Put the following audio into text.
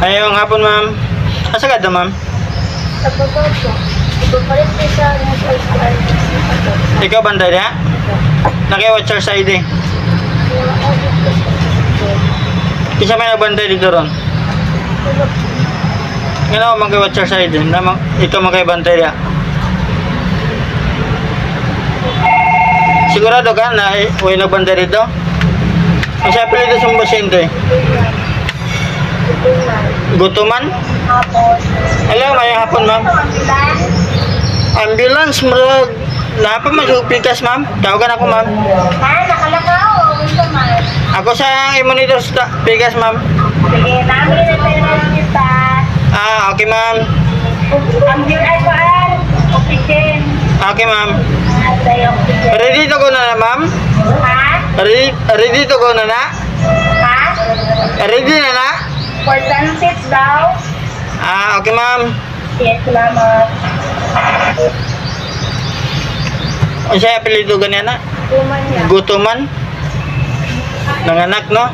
Ayong hapon, ma'am. Asa ka ma'am? Sa baba po. Ipapalit ko sa nag-alcohol. Ikaw banda niya? Naki-watcher side eh. Isa may nagbantay dito ron. Ngayon ako mag-watcher side eh. Ikaw mag-bantay niya. Sigurado ka na may nagbantay dito? Kasi apelido sa pasyente. Gutuman? Hapon. Hello, may hapon, ma'am. Ambulance, marag. Napa masupikas, ma'am. Tawagan ako, ma'am. Ha? Nakalakaw. Gusto man. Ako sa monitor sa pikas, ma'am. Sige, namin na tayo ng kita. Okay, ma'am. Ambulance paan. Oxygen. Okay, ma'am. Tayo oxygen. Ready to go na na, ma'am? Ha? Ready to go na na? Ha? Ready na na? For sunset daw. Okay, ma'am. Yes, salamat. Ang siya apelido ganyan na? Tuman niya. Gutuman? Nanganak, no?